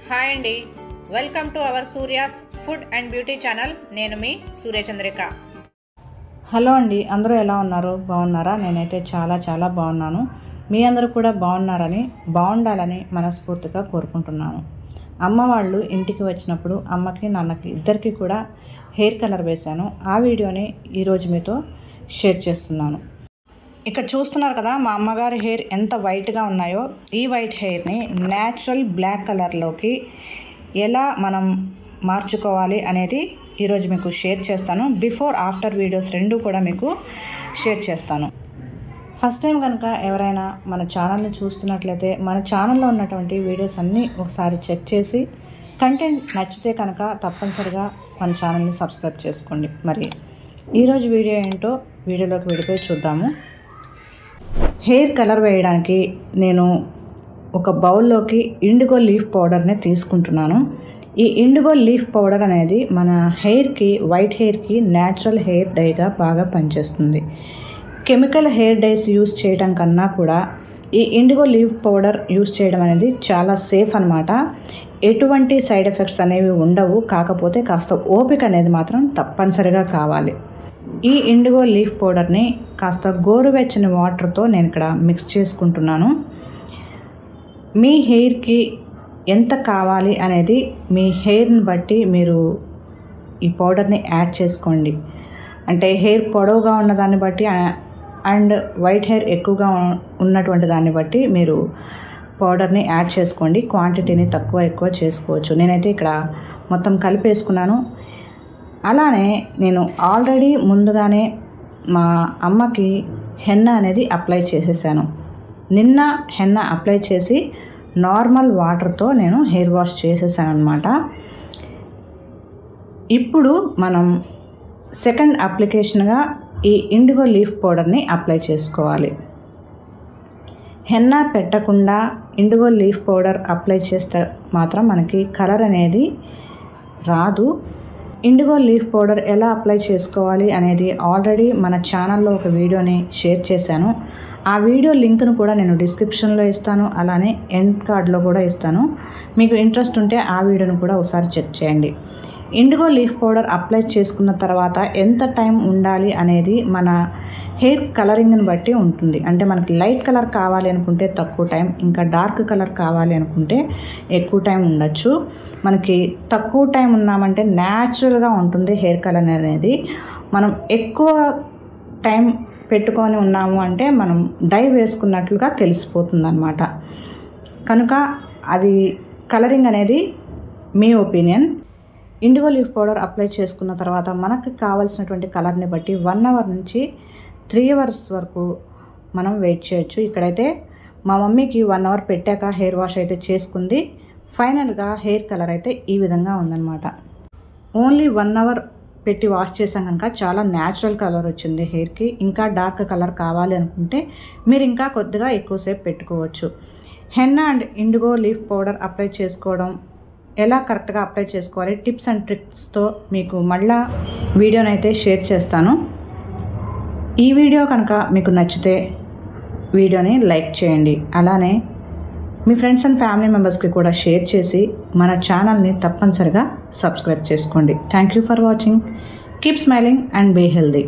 Hi అండి, welcome to our Surya's food and beauty channel. నేను మీ Suryachandrika. Hello అండి, అందరూ ఎలా ఉన్నారు? బాగున్నారా? నేనైతే చాలా బాగున్నాను. మీ అందరూ కూడా బాగుండాలని మనస్ఫూర్తిగా కోరుకుంటున్నాను. అమ్మ వాళ్ళు ఇంటికి వచ్చినప్పుడు అమ్మకి నాన్నకి ఇద్దరికి కూడా హెయిర్ కలర్ వేశాను. ఆ వీడియోని ఈరోజు మీతో షేర్ చేస్తున్నాను. ఇక్కడ చూస్తున్నారు కదా, మా అమ్మగారి హెయిర్ ఎంత వైట్గా ఉన్నాయో. ఈ వైట్ హెయిర్ని న్యాచురల్ బ్లాక్ కలర్లోకి ఎలా మనం మార్చుకోవాలి అనేది ఈరోజు మీకు షేర్ చేస్తాను. బిఫోర్ ఆఫ్టర్ వీడియోస్ రెండు కూడా మీకు షేర్ చేస్తాను. ఫస్ట్ టైం కనుక ఎవరైనా మన ఛానల్ని చూస్తున్నట్లయితే మన ఛానల్లో ఉన్నటువంటి వీడియోస్ అన్నీ ఒకసారి చెక్ చేసి కంటెంట్ నచ్చితే కనుక తప్పనిసరిగా మన ఛానల్ని సబ్స్క్రైబ్ చేసుకోండి. మరి ఈరోజు వీడియో ఏంటో వీడియోలోకి వెళ్ళిపోయి చూద్దాము. హెయిర్ కలర్ వేయడానికి నేను ఒక బౌల్లోకి ఇండిగో లీఫ్ పౌడర్ని తీసుకుంటున్నాను. ఈ ఇండిగో లీఫ్ పౌడర్ అనేది మన హెయిర్కి, వైట్ హెయిర్కి న్యాచురల్ హెయిర్ డైగా బాగా పనిచేస్తుంది. కెమికల్ హెయిర్ డైస్ యూస్ చేయడం కన్నా కూడా ఈ ఇండిగో లీఫ్ పౌడర్ యూస్ చేయడం అనేది చాలా సేఫ్ అన్నమాట. ఎటువంటి సైడ్ ఎఫెక్ట్స్ అనేవి ఉండవు. కాకపోతే కాస్త ఓపిక అనేది మాత్రం తప్పనిసరిగా కావాలి. ఈ ఇండిగో లీఫ్ పౌడర్ని కాస్త గోరువెచ్చని వాటర్తో నేను ఇక్కడ మిక్స్ చేసుకుంటున్నాను. మీ హెయిర్కి ఎంత కావాలి అనేది మీ హెయిర్ని బట్టి మీరు ఈ పౌడర్ని యాడ్ చేసుకోండి. అంటే హెయిర్ పొడవుగా ఉన్నదాన్ని బట్టి అండ్ వైట్ హెయిర్ ఎక్కువగా ఉన్నటువంటి దాన్ని బట్టి మీరు పౌడర్ని యాడ్ చేసుకోండి. క్వాంటిటీని తక్కువ ఎక్కువ చేసుకోవచ్చు. నేనైతే ఇక్కడ మొత్తం కలిపేసుకున్నాను. అలానే నేను ఆల్రెడీ ముందుగానే మా అమ్మకి హెన్నా అనేది అప్లై చేసేసాను. నిన్న హెన్నా అప్లై చేసి నార్మల్ వాటర్తో నేను హెయిర్ వాష్ చేసేసాను అనమాట. ఇప్పుడు మనం సెకండ్ అప్లికేషన్గా ఈ ఇండిగో లీఫ్ పౌడర్ని అప్లై చేసుకోవాలి. హెన్నా పెట్టకుండా ఇండిగో లీఫ్ పౌడర్ అప్లై చేస్తే మాత్రం మనకి కలర్ అనేది రాదు. ఇండిగో లీఫ్ పౌడర్ ఎలా అప్లై చేసుకోవాలి అనేది ఆల్రెడీ మన ఛానల్లో ఒక వీడియోని షేర్ చేశాను. ఆ వీడియో లింక్ను కూడా నేను డిస్క్రిప్షన్లో ఇస్తాను, అలానే ఎండ్ కార్డ్లో కూడా ఇస్తాను. మీకు ఇంట్రెస్ట్ ఉంటే ఆ వీడియోను కూడా ఒకసారి చెక్ చేయండి. ఇండిగో లీఫ్ పౌడర్ అప్లై చేసుకున్న తర్వాత ఎంత టైం ఉండాలి అనేది మన హెయిర్ కలరింగ్ని బట్టి ఉంటుంది. అంటే మనకి లైట్ కలర్ కావాలి అనుకుంటే తక్కువ టైం, ఇంకా డార్క్ కలర్ కావాలి అనుకుంటే ఎక్కువ టైం ఉండొచ్చు. మనకి తక్కువ టైం ఉన్నామంటే న్యాచురల్గా ఉంటుంది హెయిర్ కలర్ అనేది. మనం ఎక్కువ టైం పెట్టుకొని ఉన్నాము అంటే మనం డై వేసుకున్నట్లుగా తెలిసిపోతుంది అన్నమాట. కనుక అది కలరింగ్ అనేది మీ opinion. Indigo leaf powder apply చేసుకున్న తర్వాత మనకు కావాల్సినటువంటి కలర్ని బట్టి 1 అవర్ నుంచి 3 అవర్స్ వరకు మనం వెయిట్ చేయొచ్చు. ఇక్కడైతే మా మమ్మీకి 1 అవర్ పెట్టాక హెయిర్ వాష్ అయితే చేసుకుంది. ఫైనల్గా హెయిర్ కలర్ అయితే ఈ విధంగా ఉందన్నమాట. ఓన్లీ 1 అవర్ పెట్టి వాష్ చేసాం కనుక చాలా న్యాచురల్ కలర్ వచ్చింది హెయిర్కి. ఇంకా డార్క్ కలర్ కావాలి అనుకుంటే మీరు ఇంకా కొద్దిగా ఎక్కువసేపు పెట్టుకోవచ్చు. Henna and IndiGo leaf powder apply చేసుకోవడం ఎలా కరెక్ట్గా అప్లై చేసుకోవాలి టిప్స్ అండ్ ట్రిక్స్తో మీకు మళ్ళా వీడియోనైతే షేర్ చేస్తాను. ఈ వీడియో కనుక మీకు నచ్చితే వీడియోని లైక్ చేయండి. అలానే మీ ఫ్రెండ్స్ అండ్ ఫ్యామిలీ మెంబర్స్కి కూడా షేర్ చేసి మన ఛానల్ని తప్పనిసరిగా సబ్స్క్రైబ్ చేసుకోండి. Thank you for watching. Keep smiling and be healthy.